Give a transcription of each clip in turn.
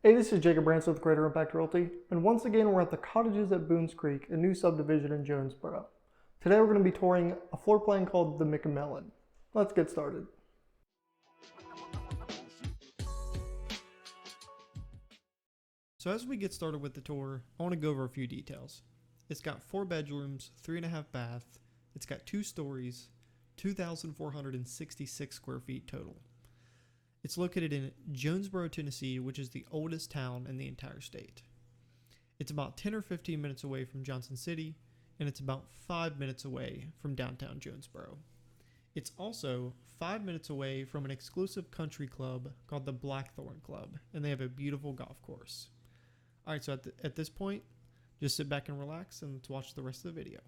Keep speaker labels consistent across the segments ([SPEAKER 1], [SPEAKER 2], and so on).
[SPEAKER 1] Hey, this is Jacob Branson with Greater Impact Realty, and once again we're at the Cottages at Boones Creek, a new subdivision in Jonesborough. Today we're going to be touring a floor plan called the McMillan. Let's get started. So as we get started with the tour, I want to go over a few details. It's got 4 bedrooms, 3.5 baths. It's got 2 stories, 2,466 square feet total. It's located in Jonesborough, Tennessee, which is the oldest town in the entire state. It's about 10 or 15 minutes away from Johnson City, and it's about 5 minutes away from downtown Jonesborough. It's also 5 minutes away from an exclusive country club called the Blackthorn Club, and they have a beautiful golf course. Alright, so at this point, just sit back and relax and let's watch the rest of the video.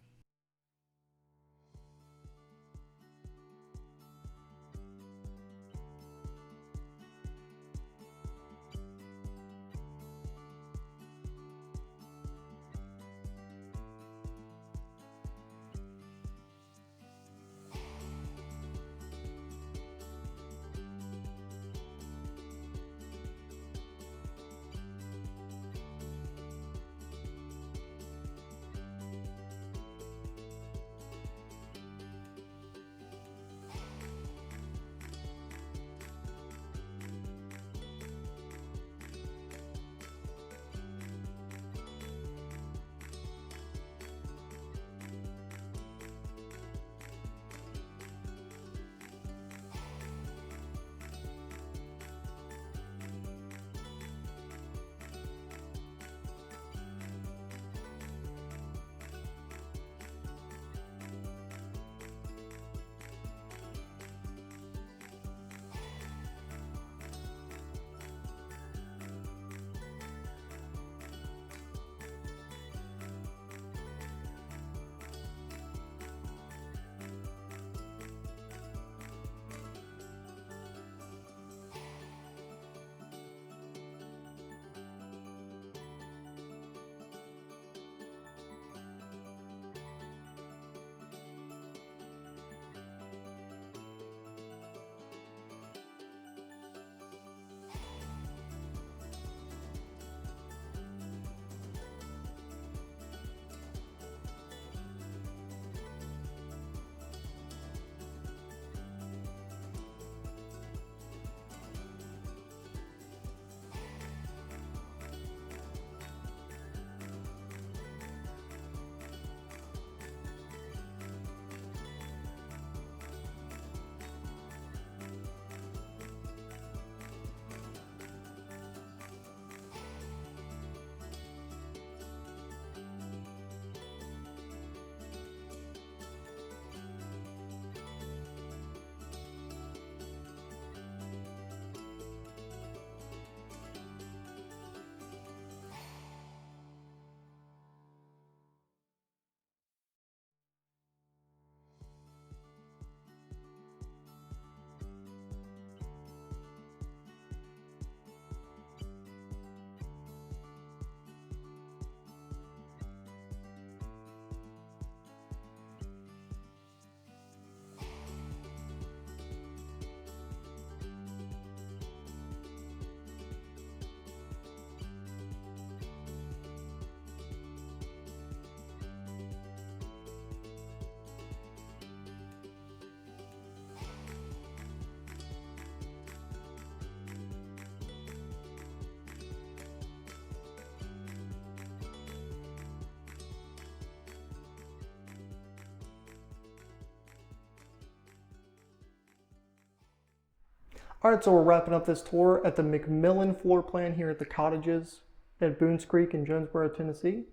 [SPEAKER 1] Alright, so we're wrapping up this tour at the McMillan floor plan here at the Cottages at Boones Creek in Jonesborough, Tennessee.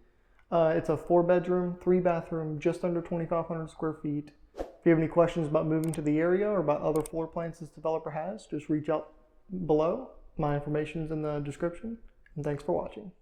[SPEAKER 1] It's a 4-bedroom, 3-bathroom, just under 2,500 square feet. If you have any questions about moving to the area or about other floor plans this developer has, just reach out below. My information is in the description, and thanks for watching.